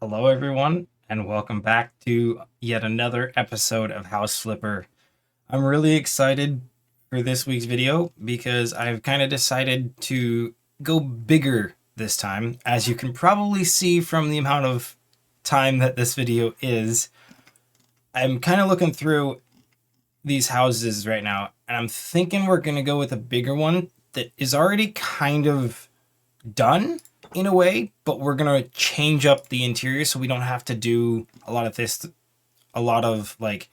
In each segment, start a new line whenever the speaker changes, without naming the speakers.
Hello, everyone, and welcome back to yet another episode of House Flipper. I'm really excited for this week's video because I've kind of decided to go bigger this time. As you can probably see from the amount of time that this video is, I'm kind of looking through these houses right now, and I'm thinking we're going to go with a bigger one that is already kind of done in a way, but we're gonna change up the interior so we don't have to do a lot of this, a lot of like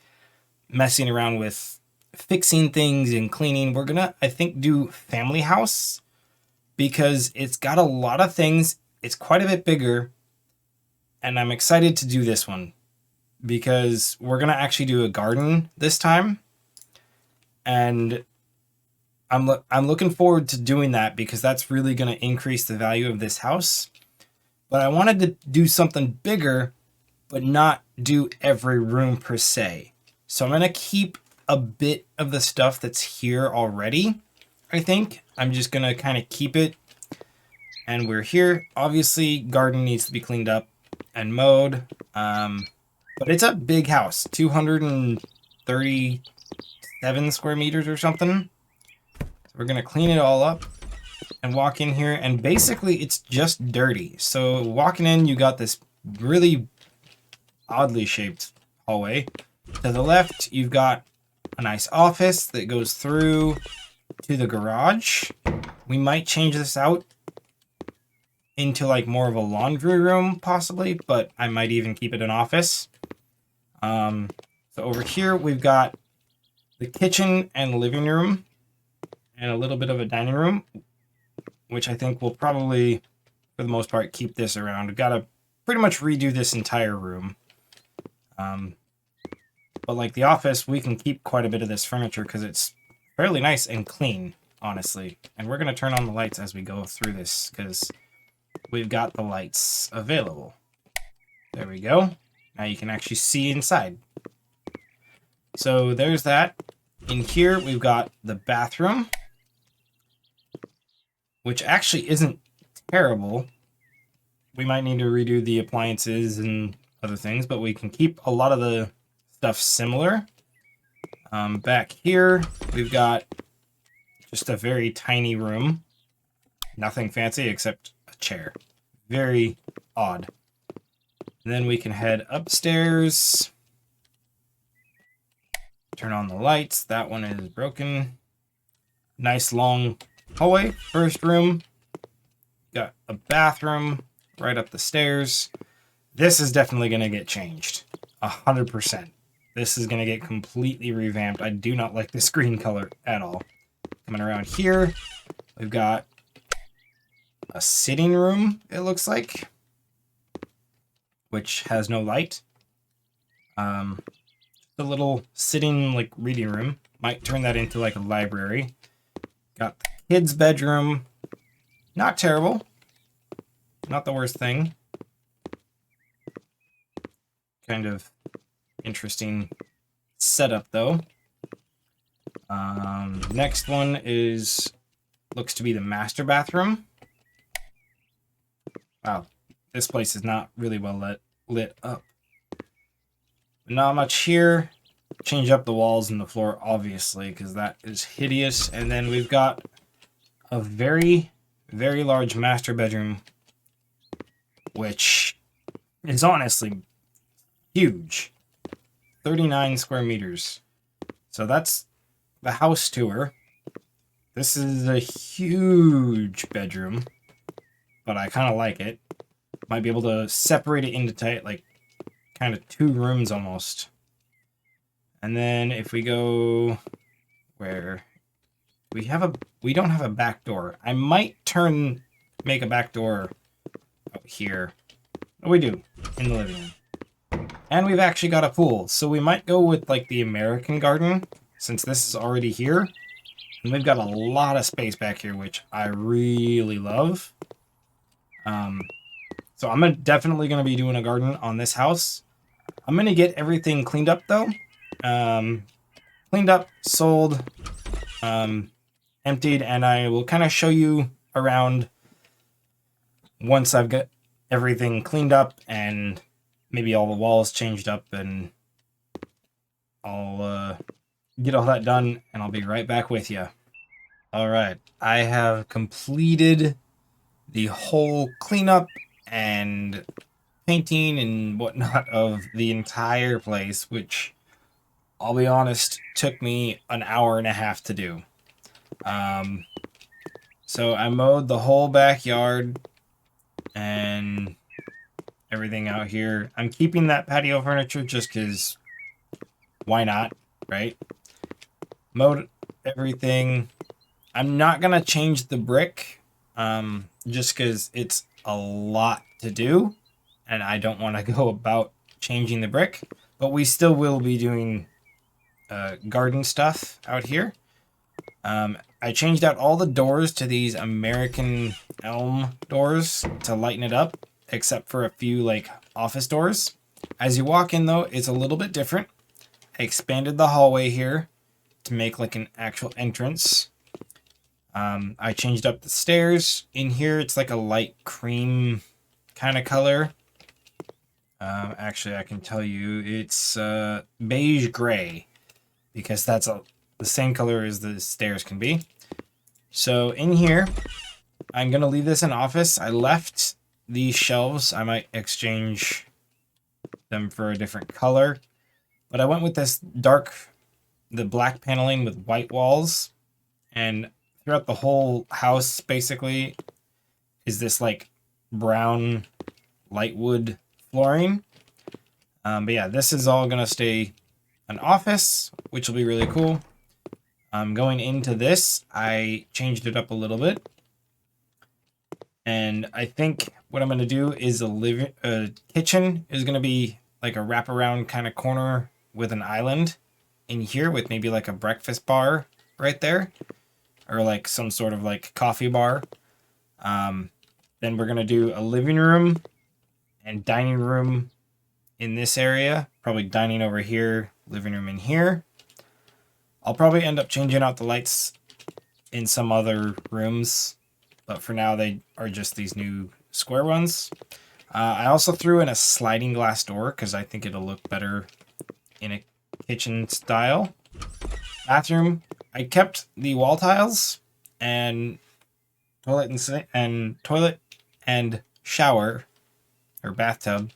messing around with fixing things and cleaning. We're gonna, I think, do family house because it's got a lot of things. It's quite a bit bigger, and I'm excited to do this one because we're gonna actually do a garden this time, and I'm looking forward to doing that because that's really going to increase the value of this house. But I wanted to do something bigger, but not do every room per se. So I'm going to keep a bit of the stuff that's here already. I think I'm just going to kind of keep it. And we're here. Obviously, garden needs to be cleaned up and mowed. But it's a big house, 237 square meters or something. We're going to clean it all up and walk in here, and basically it's just dirty. So walking in, you got this really oddly shaped hallway. To the left, you've got a nice office that goes through to the garage. We might change this out into like more of a laundry room possibly, but I might even keep it an office. So over here, we've got the kitchen and living room, and a little bit of a dining room, which I think will probably, for the most part, keep this around. We've got to pretty much redo this entire room. But like the office, we can keep quite a bit of this furniture because it's fairly nice and clean, honestly. And we're going to turn on the lights as we go through this because we've got the lights available. There we go. Now you can actually see inside. So there's that. In here, we've got the bathroom, which actually isn't terrible. We might need to redo the appliances and other things, but we can keep a lot of the stuff similar. Back here, we've got just a very tiny room. Nothing fancy except a chair. Very odd. And then we can head upstairs. Turn on the lights. That one is broken. Nice long hallway. First room. Got a bathroom right up the stairs. This is definitely going to get changed. 100%. This is going to get completely revamped. I do not like this green color at all. Coming around here, we've got a sitting room, it looks like, which has no light. The little sitting, like, reading room. Might turn that into, like, a library. Got the kids' bedroom. Not terrible. Not the worst thing. Kind of interesting setup, though. Next one looks to be the master bathroom. Wow, this place is not really well lit up. Not much here. Change up the walls and the floor, obviously, because that is hideous. And then we've got a very, very large master bedroom, which is honestly huge. 39 square meters. So that's the house tour. This is a huge bedroom, but I kind of like it. Might be able to separate it into tight, like, kind of two rooms almost. And then if we go where we don't have a back door. I might make a back door out here. Oh, we do, in the living room. And we've actually got a pool, so we might go with like the American garden since this is already here. And we've got a lot of space back here, which I really love. So I'm definitely going to be doing a garden on this house. I'm going to get everything cleaned up, though. Cleaned up, sold, emptied, and I will kind of show you around once I've got everything cleaned up and maybe all the walls changed up, and I'll get all that done and I'll be right back with you. All right, I have completed the whole cleanup and painting and whatnot of the entire place, which I'll be honest, took me an hour and a half to do. So I mowed the whole backyard and everything out here. I'm keeping that patio furniture just because why not, right? Mowed everything. I'm not going to change the brick just because it's a lot to do and I don't want to go about changing the brick. But we still will be doing garden stuff out here. I changed out all the doors to these American elm doors to lighten it up, except for a few like office doors. As you walk in though, it's a little bit different. I expanded the hallway here to make like an actual entrance. I changed up the stairs. In here, it's like a light cream kind of color. Actually, I can tell you it's beige gray because that's the same color as the stairs can be. So in here, I'm going to leave this an office. I left these shelves. I might exchange them for a different color. But I went with this the black paneling with white walls. And throughout the whole house, basically, is this like brown light wood flooring. But yeah, this is all going to stay an office, which will be really cool. Going into this, I changed it up a little bit. And I think what I'm going to do is a kitchen is going to be like a wraparound kind of corner with an island in here with maybe like a breakfast bar right there. Or like some sort of like coffee bar. Then we're going to do a living room and dining room in this area. Probably dining over here, living room in here. I'll probably end up changing out the lights in some other rooms, but for now they are just these new square ones. I also threw in a sliding glass door because I think it'll look better in a kitchen style. Bathroom, I kept the wall tiles and toilet and shower or bathtub,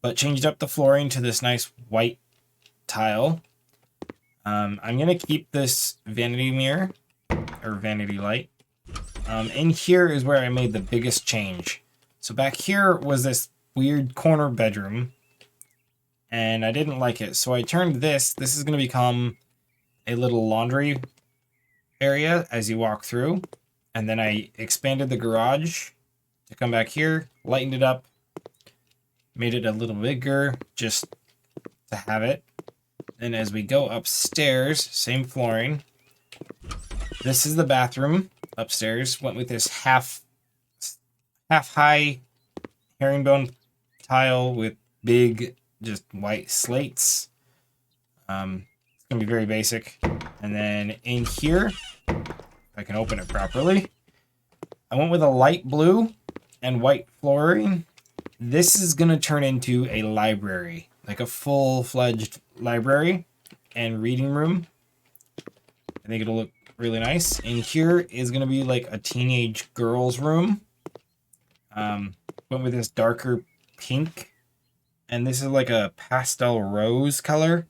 but changed up the flooring to this nice white tile. I'm going to keep this vanity mirror, or vanity light. In here is where I made the biggest change. So back here was this weird corner bedroom, and I didn't like it. So I turned this is going to become a little laundry area as you walk through. And then I expanded the garage to come back here, lightened it up, made it a little bigger just to have it. And as we go upstairs, same flooring. This is the bathroom upstairs. Went with this half high herringbone tile with big just white slates. It's gonna be very basic. And then in here, if I can open it properly, I went with a light blue and white flooring. This is gonna turn into a library, like a full-fledged library and reading room. I think it'll look really nice. In here is going to be like a teenage girl's room. Went with this darker pink. And this is like a pastel rose color.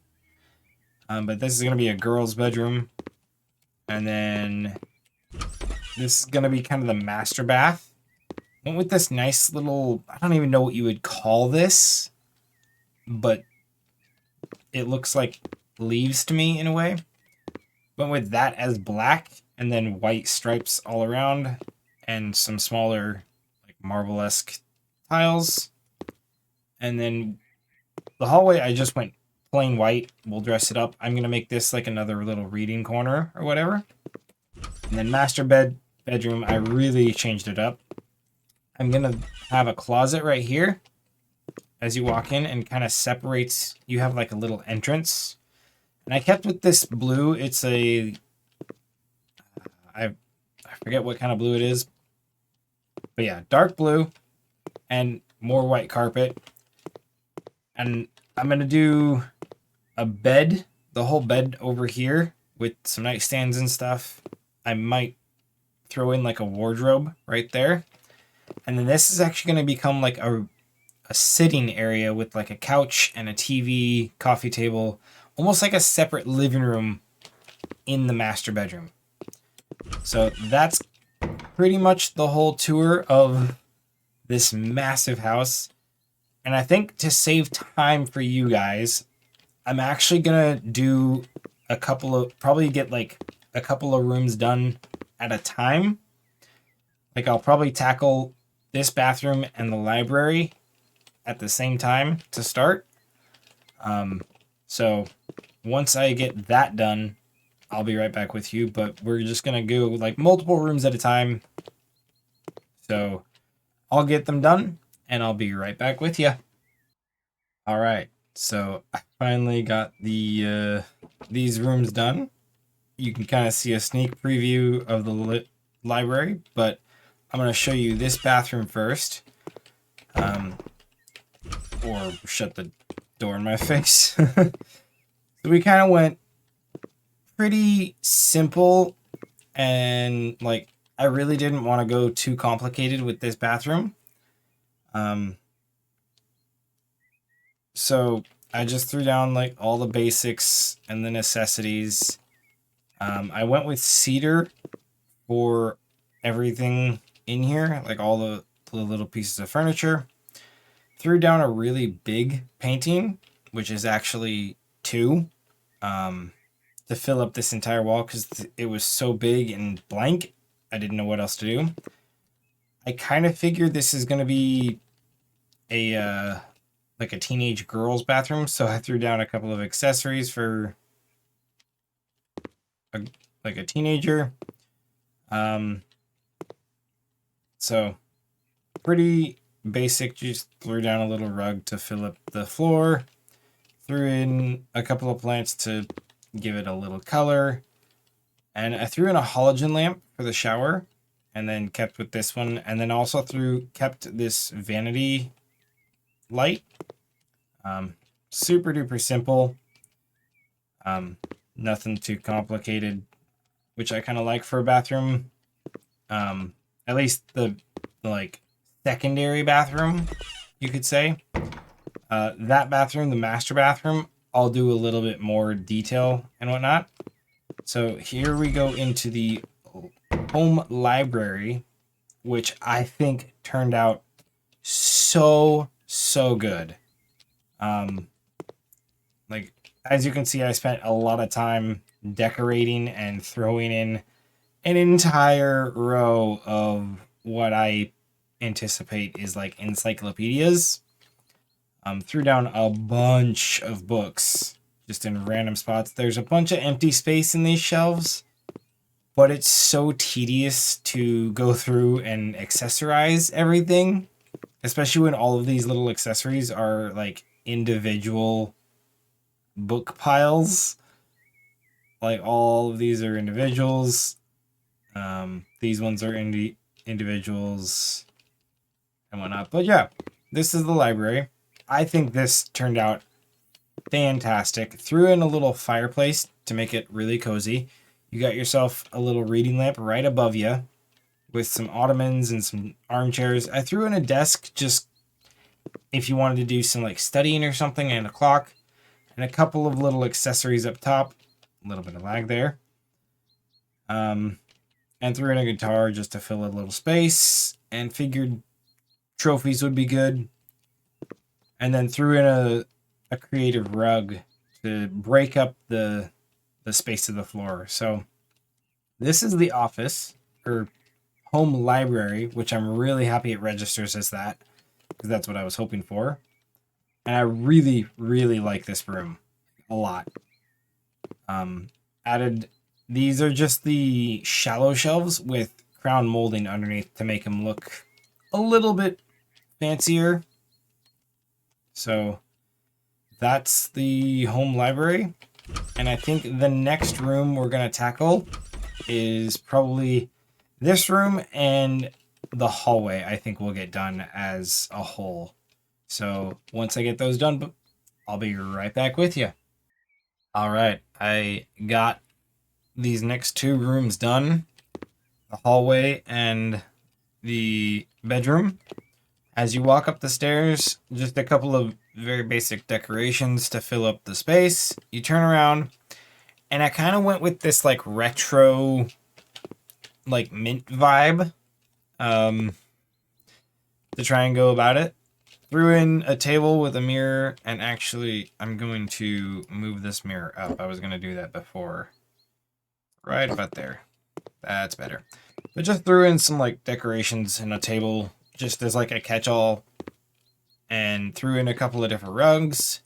But this is going to be a girl's bedroom. And then this is going to be kind of the master bath. Went with this nice little, I don't even know what you would call this, but it looks like leaves to me in a way. Went with that as black and then white stripes all around and some smaller like marble-esque tiles. And then the hallway, I just went plain white. We'll dress it up. I'm going to make this like another little reading corner or whatever. And then master bedroom, I really changed it up. I'm going to have a closet right here as you walk in and kind of separates. You have like a little entrance. And I kept with this blue. It's I forget what kind of blue it is. But yeah, dark blue. And more white carpet. And I'm going to do a bed, the whole bed over here with some nightstands and stuff. I might throw in like a wardrobe right there. And then this is actually going to become like a sitting area with like a couch and a TV, coffee table, almost like a separate living room in the master bedroom. So that's pretty much the whole tour of this massive house. And I think to save time for you guys, I'm actually gonna do probably get like a couple of rooms done at a time. Like I'll probably tackle this bathroom and the library at the same time to start. So once I get that done, I'll be right back with you, but we're just gonna go like multiple rooms at a time. So I'll get them done and I'll be right back with you. All right, so I finally got these rooms done. You can kind of see a sneak preview of the library, but I'm gonna show you this bathroom first. Or shut the door in my face. So we kind of went pretty simple, and like I really didn't want to go too complicated with this bathroom. So I just threw down like all the basics and the necessities. I went with cedar for everything in here, like all the little pieces of furniture. Threw down a really big painting, which is actually 2, to fill up this entire wall because it was so big and blank. I didn't know what else to do. I kind of figured this is going to be like a teenage girl's bathroom, so I threw down a couple of accessories for like a teenager. So pretty basic. Just threw down a little rug to fill up the floor. Threw in a couple of plants to give it a little color. And I threw in a halogen lamp for the shower, and then kept with this one. And then also kept this vanity light. Super duper simple. Nothing too complicated, which I kind of like for a bathroom. At least the like secondary bathroom, you could say. That bathroom, the master bathroom, I'll do a little bit more detail and whatnot. So here we go into the home library, which I think turned out so good. Like, as you can see, I spent a lot of time decorating and throwing in an entire row of what I anticipate is like encyclopedias. Threw down a bunch of books just in random spots. There's a bunch of empty space in these shelves, but it's so tedious to go through and accessorize everything, especially when all of these little accessories are like individual book piles. Like all of these are individuals. These ones are individuals and whatnot. But yeah, this is the library. I think this turned out fantastic. Threw in a little fireplace to make it really cozy. You got yourself a little reading lamp right above you with some ottomans and some armchairs. I threw in a desk just if you wanted to do some like studying or something, and a clock, and a couple of little accessories up top. A little bit of lag there. And threw in a guitar just to fill a little space, and figured trophies would be good. And then threw in a creative rug to break up the space of the floor. So this is the office, or home library, which I'm really happy it registers as that, because that's what I was hoping for. And I really, really like this room a lot. These are just the shallow shelves with crown molding underneath to make them look a little bit fancier. So that's the home library. And I think the next room we're going to tackle is probably this room and the hallway I think will get done as a whole. So once I get those done, I'll be right back with you. All right, I got these next two rooms done, the hallway and the bedroom. As you walk up the stairs, just a couple of very basic decorations to fill up the space. You turn around, and I kind of went with this like retro, like mint vibe, to try and go about it. Threw in a table with a mirror, and actually, I'm going to move this mirror up. I was going to do that before. Right about there. That's better. But just threw in some like decorations and a table just as like a catch-all, and threw in a couple of different rugs,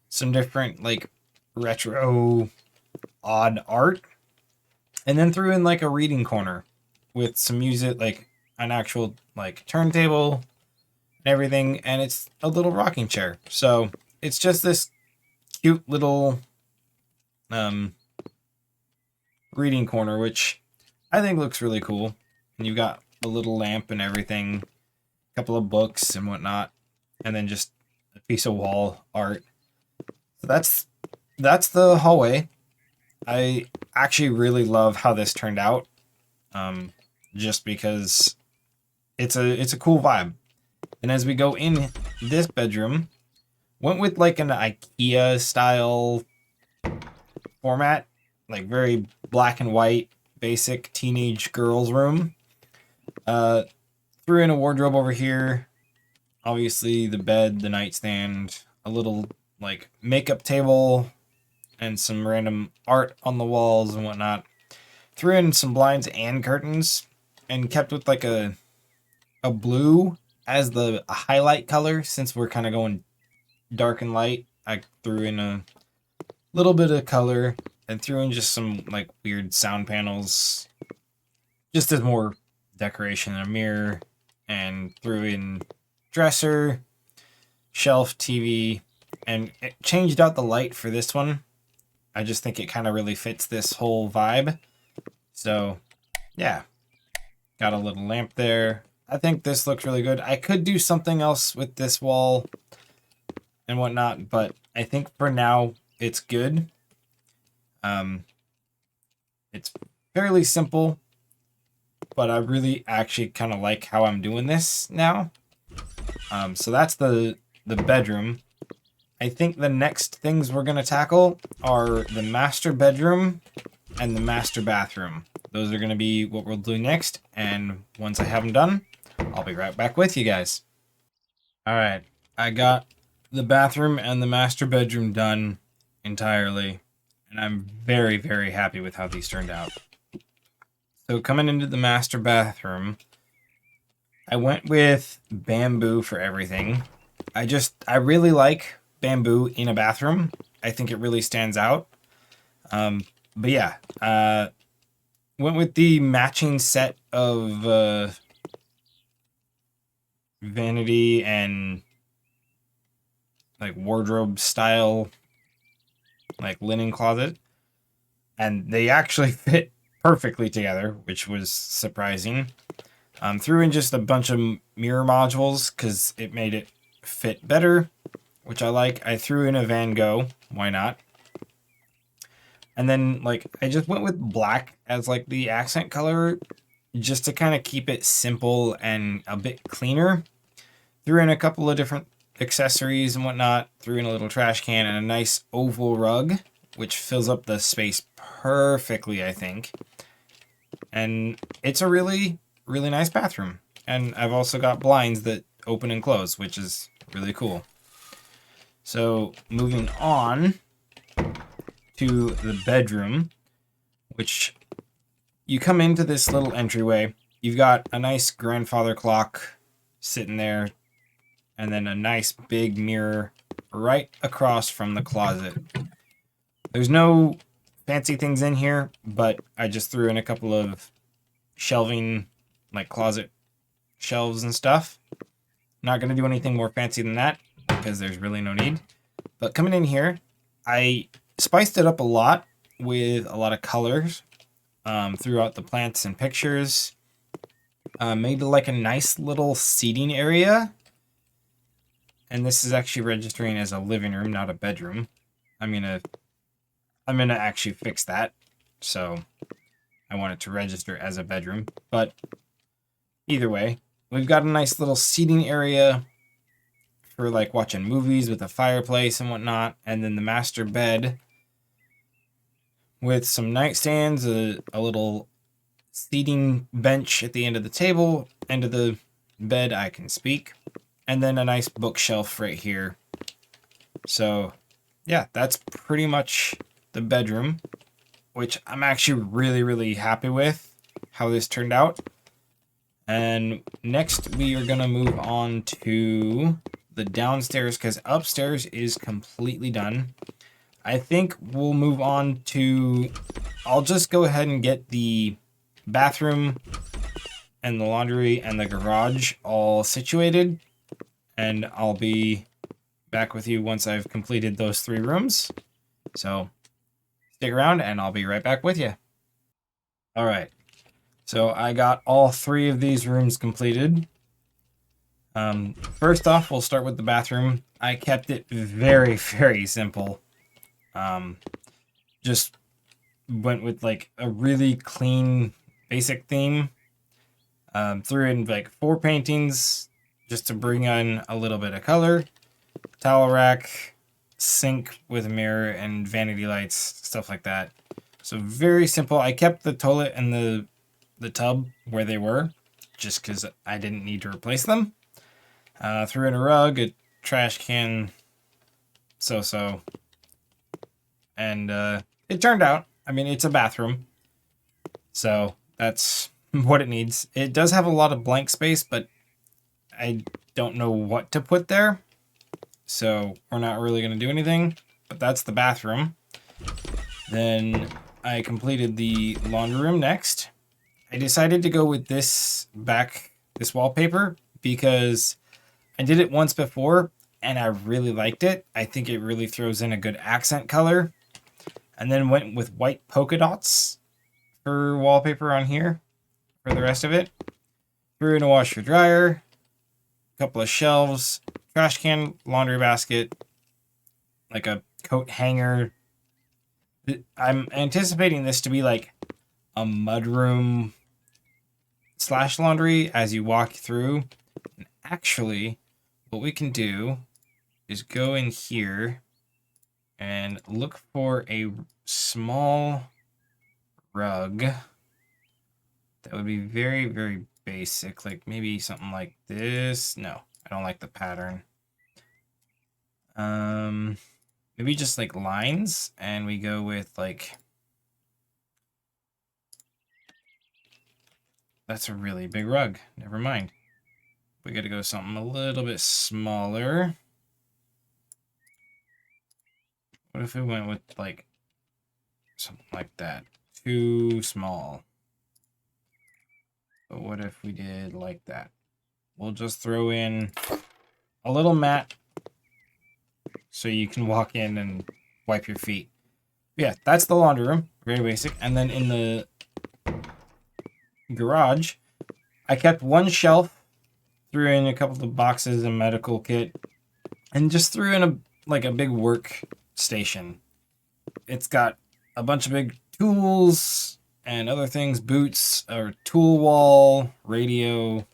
some different like retro odd art, and then threw in like a reading corner with some music, like an actual like turntable and everything, and it's a little rocking chair. So it's just this cute little reading corner, which I think looks really cool. And you've got a little lamp and everything, a couple of books and whatnot, and then just a piece of wall art. So that's the hallway. I actually really love how this turned out, just because it's a cool vibe. And as we go in this bedroom, went with like an IKEA style format, like very black and white, basic teenage girls room. Threw in a wardrobe over here, obviously the bed, the nightstand, a little like makeup table, and some random art on the walls and whatnot. Threw in some blinds and curtains, and kept with like a blue as the highlight color, since we're kind of going dark and light. I threw in a little bit of color and threw in just some like weird sound panels, just as more decoration, a mirror, and threw in dresser, shelf, TV, and it changed out the light for this one. I just think it kind of really fits this whole vibe. So yeah, got a little lamp there. I think this looks really good. I could do something else with this wall and whatnot, but I think for now it's good. It's fairly simple, but I really actually kind of like how I'm doing this now. So that's the bedroom. I think the next things we're going to tackle are the master bedroom and the master bathroom. Those are going to be what we'll do next. And once I have them done, I'll be right back with you guys. All right. I got the bathroom and the master bedroom done entirely, and I'm very, very happy with how these turned out. So coming into the master bathroom, I went with bamboo for everything. I really like bamboo in a bathroom. I think it really stands out. But yeah, went with the matching set of vanity and like wardrobe style, like linen closet, and they actually fit perfectly together, which was surprising. Threw in just a bunch of mirror modules because it made it fit better, which I like. I threw in a Van Gogh, why not? And then like I just went with black as like the accent color, just to kind of keep it simple and a bit cleaner. Threw in a couple of different accessories and whatnot. Threw in a little trash can and a nice oval rug, which fills up the space perfectly, I think. And it's a really, really nice bathroom. And I've also got blinds that open and close, which is really cool. So moving on to the bedroom, which you come into this little entryway. You've got a nice grandfather clock sitting there, and then a nice big mirror right across from the closet. There's no fancy things in here, but I just threw in a couple of shelving, like closet shelves and stuff. Not going to do anything more fancy than that because there's really no need. But coming in here, I spiced it up a lot with a lot of colors throughout the plants and pictures. made like a nice little seating area. And this is actually registering as a living room, not a bedroom. I'm gonna actually fix that. So I want it to register as a bedroom. But either way, we've got a nice little seating area for like watching movies with a fireplace and whatnot. And then the master bed with some nightstands, a little seating bench at the end of the table, end of the bed, I can speak. And then a nice bookshelf right here. So yeah, that's pretty much the bedroom, which I'm actually really, really happy with how this turned out. And next we are gonna move on to the downstairs because upstairs is completely done. I think we'll move on to, I'll just go ahead and get the bathroom and the laundry and the garage all situated. And I'll be back with you once I've completed those 3 rooms. So stick around and I'll be right back with you. All right. So I got all 3 of these rooms completed. First off, we'll start with the bathroom. I kept it very, very simple. Just went with like a really clean, basic theme. Threw in like 4 paintings just to bring in a little bit of color. Towel rack, sink with a mirror, and vanity lights, stuff like that. So very simple. I kept the toilet and the tub where they were, just because I didn't need to replace them. Threw in a rug, a trash can, so. And it turned out, I mean, it's a bathroom. So that's what it needs. It does have a lot of blank space, but I don't know what to put there. So we're not really going to do anything. But that's the bathroom. Then I completed the laundry room next. I decided to go with this wallpaper because I did it once before and I really liked it. I think it really throws in a good accent color. And then went with white polka dots for wallpaper on here for the rest of it. Threw in a washer dryer, a couple of shelves, trash can, laundry basket, like a coat hanger. I'm anticipating this to be like a mudroom / laundry as you walk through. And actually, what we can do is go in here and look for a small rug that would be very, very basic. Like maybe something like this. No, I don't like the pattern. Maybe just like lines, and we go with like, that's a really big rug. Never mind. We got to go something a little bit smaller. What if we went with like something like that? Too small. But what if we did like that? We'll just throw in a little mat so you can walk in and wipe your feet. Yeah, that's the laundry room. Very basic. And then in the garage, I kept one shelf, threw in a couple of boxes and medical kit, and just threw in a big work station. It's got a bunch of big tools and other things, boots, or tool wall, radio,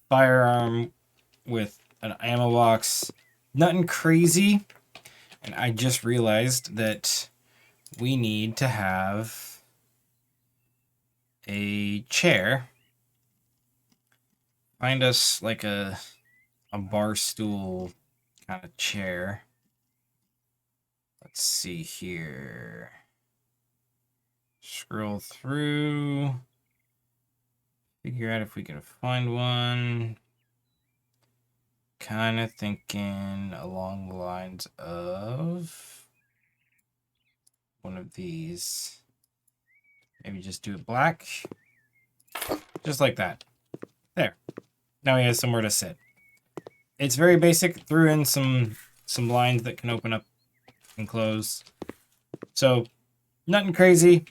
firearm with an ammo box. Nothing crazy. And I just realized that we need to have a chair. Find us like a bar stool kind of chair. Let's see here. Scroll through. Figure out if we can find one. Kind of thinking along the lines of one of these. Maybe just do it black. Just like that. There. Now he has somewhere to sit. It's very basic. Threw in some blinds that can open up and close. So, nothing crazy.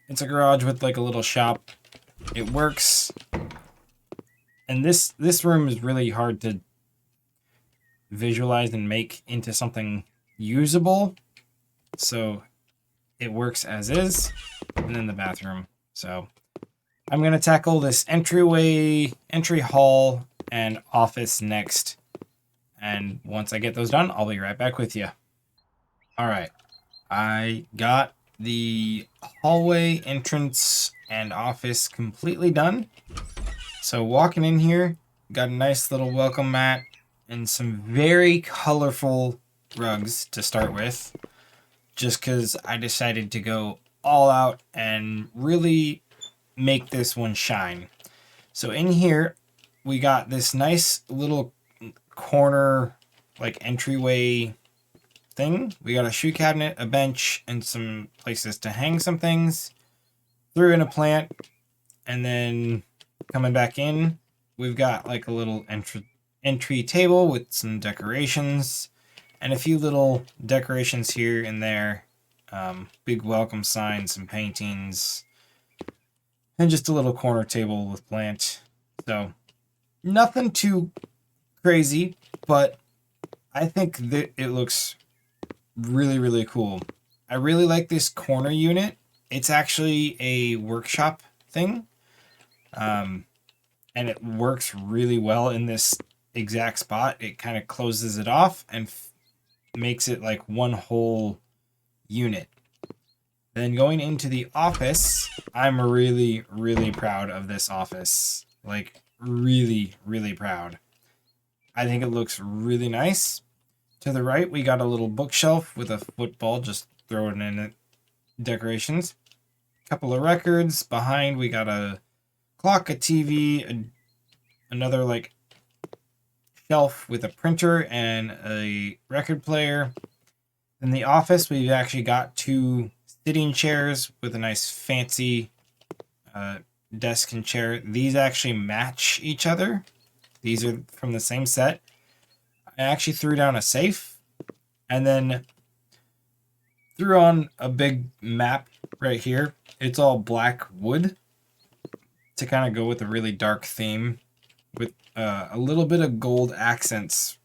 It's a garage with like a little shop. It works. And this room is really hard to visualize and make into something usable. So it works as is. And then the bathroom. So I'm going to tackle this entry hall, and office next. And once I get those done, I'll be right back with you. All right. I got the hallway, entrance, and office completely done. So walking in here, got a nice little welcome mat and some very colorful rugs to start with, just because I decided to go all out and really make this one shine. So in here, we got this nice little corner, like entryway thing. We got a shoe cabinet, a bench, and some places to hang some things. Threw in a plant, and then coming back in, we've got like a little entry table with some decorations and a few little decorations here and there. Big welcome signs, some paintings, and just a little corner table with plant. So nothing too crazy, but I think that it looks really, really cool. I really like this corner unit. It's actually a workshop thing. And it works really well in this exact spot. It kind of closes it off and makes it like one whole unit. Then going into the office, I'm really, really proud of this office. Like, really, really proud. I think it looks really nice. To the right, we got a little bookshelf with a football, just throwing in it. Decorations. A couple of records. Behind, we got a clock, a TV, another like shelf with a printer and a record player. In the office, we've actually got 2 sitting chairs with a nice fancy desk and chair. These actually match each other. These are from the same set. I actually threw down a safe and then threw on a big map right here. It's all black wood to kind of go with a really dark theme with a little bit of gold accents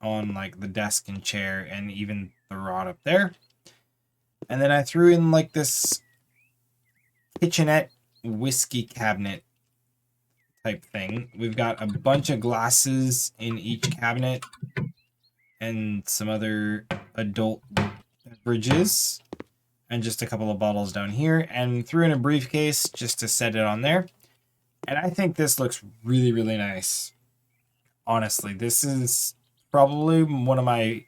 on like the desk and chair and even the rod up there. And then I threw in like this kitchenette whiskey cabinet type thing. We've got a bunch of glasses in each cabinet and some other adult beverages and just a couple of bottles down here, and threw in a briefcase just to set it on there. And I think this looks really, really nice. Honestly, this is probably one of my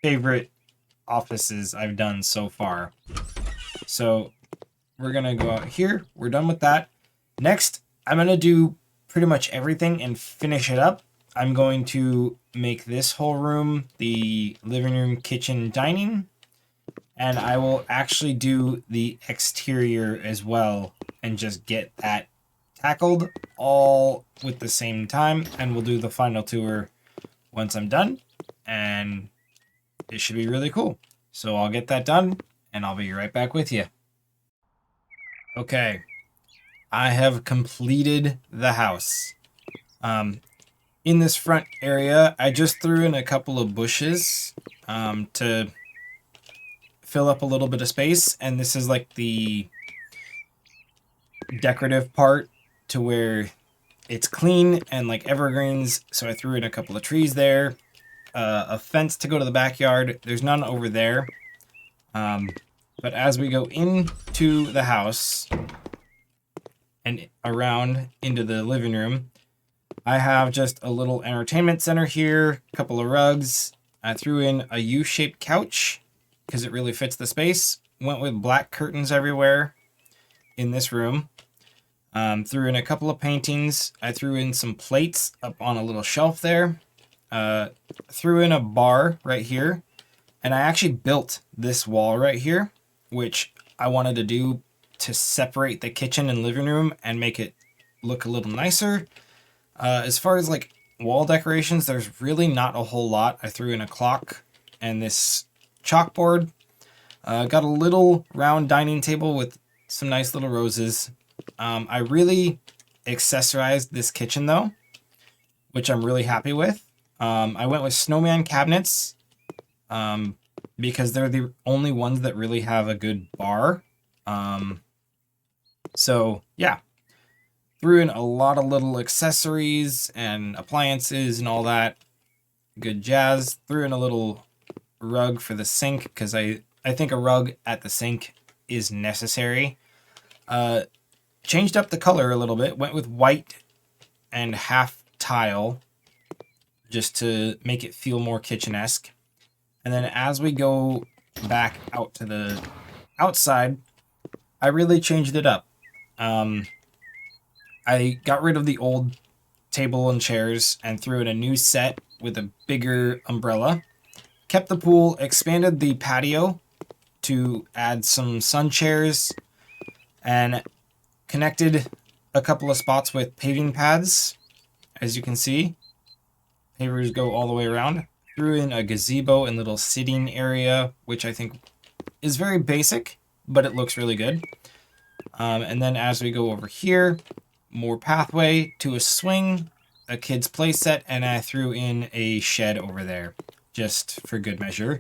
favorite offices I've done so far. So we're going to go out here. We're done with that. Next, I'm going to do pretty much everything and finish it up. I'm going to make this whole room the living room, kitchen, dining. And I will actually do the exterior as well and just get that tackled all with the same time. And we'll do the final tour once I'm done. And it should be really cool. So I'll get that done and I'll be right back with you. Okay. I have completed the house. In this front area, I just threw in a couple of bushes to fill up a little bit of space, and this is like the decorative part to where it's clean and like evergreens. So I threw in a couple of trees there, a fence to go to the backyard. There's none over there. But as we go into the house and around into the living room, I have just a little entertainment center here, a couple of rugs. I threw in a U-shaped couch because it really fits the space. Went with black curtains everywhere in this room. Threw in a couple of paintings. I threw in some plates up on a little shelf there. Threw in a bar right here. And I actually built this wall right here, which I wanted to do to separate the kitchen and living room and make it look a little nicer. As far as like wall decorations, there's really not a whole lot. I threw in a clock and this chalkboard. Got a little round dining table with some nice little roses. I really accessorized this kitchen though, which I'm really happy with. I went with snowman cabinets because they're the only ones that really have a good bar. So yeah, threw in a lot of little accessories and appliances and all that good jazz. Threw in a little rug for the sink because I think a rug at the sink is necessary. Changed up the color a little bit. Went with white and half tile just to make it feel more kitchen-esque. And then as we go back out to the outside, I really changed it up. I got rid of the old table and chairs and threw in a new set with a bigger umbrella. Kept the pool, expanded the patio to add some sun chairs, and connected a couple of spots with paving pads. As you can see, pavers go all the way around. Threw in a gazebo and little sitting area, which I think is very basic, but it looks really good. And then as we go over here, more pathway to a swing, a kid's play set, and I threw in a shed over there, just for good measure.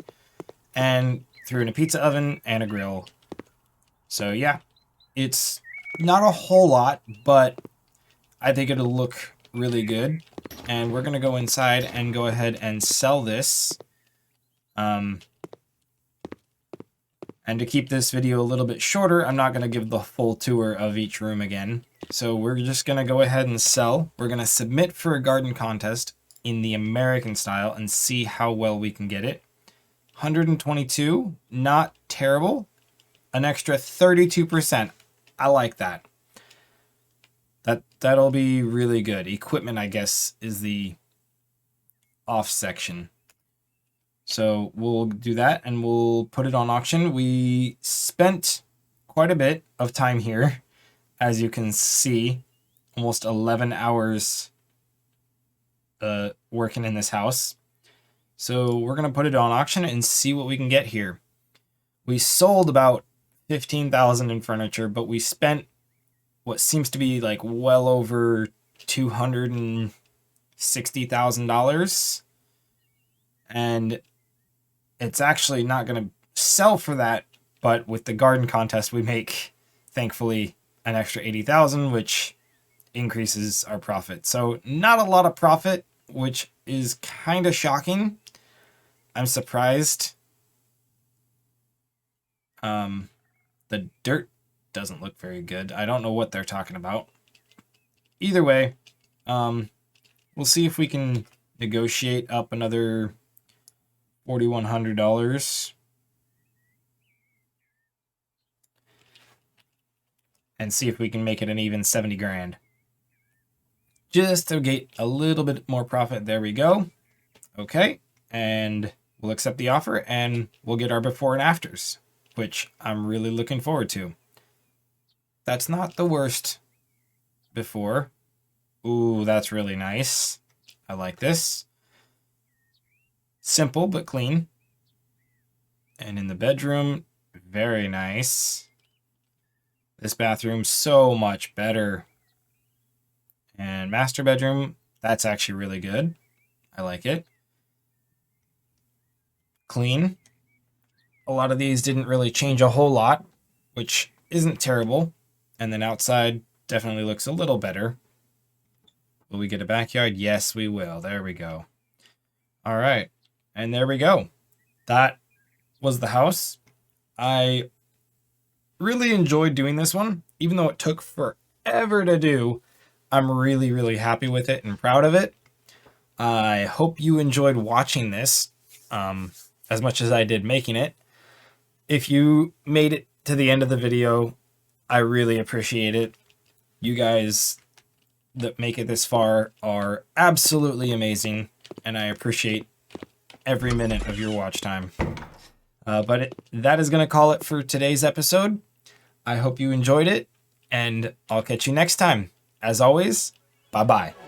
And threw in a pizza oven and a grill. So yeah, it's not a whole lot, but I think it'll look really good. And we're going to go inside and go ahead and sell this. And to keep this video a little bit shorter, I'm not going to give the full tour of each room again. So we're just going to go ahead and sell. We're going to submit for a garden contest in the American style and see how well we can get it. 122, not terrible. An extra 32%. I like that. That'll be really good. Equipment, I guess, is the off section. So we'll do that and we'll put it on auction. We spent quite a bit of time here, as you can see, almost 11 hours working in this house. So we're going to put it on auction and see what we can get here. We sold about $15,000 in furniture, but we spent what seems to be like well over $260,000. And it's actually not going to sell for that, but with the garden contest, we make, thankfully, an extra $80,000, which increases our profit. So not a lot of profit, which is kind of shocking. I'm surprised. The dirt doesn't look very good. I don't know what they're talking about. Either way, we'll see if we can negotiate up another $4,100 and see if we can make it an even 70 grand. Just to get a little bit more profit. There we go. Okay, and we'll accept the offer and we'll get our before and afters, which I'm really looking forward to. That's not the worst before. Ooh, that's really nice. I like this. Simple but clean. And in the bedroom, very nice. This bathroom, so much better. And master bedroom, that's actually really good. I like it. Clean. A lot of these didn't really change a whole lot, which isn't terrible. And then outside definitely looks a little better. Will we get a backyard? Yes, we will. There we go. All right. And there we go. That was the house. I really enjoyed doing this one, even though it took forever to do. I'm really, really happy with it and proud of it. I hope you enjoyed watching this as much as I did making it. If you made it to the end of the video, I really appreciate it. You guys that make it this far are absolutely amazing, and I appreciate every minute of your watch time. That is going to call it for today's episode. I hope you enjoyed it, and I'll catch you next time. As always, bye-bye.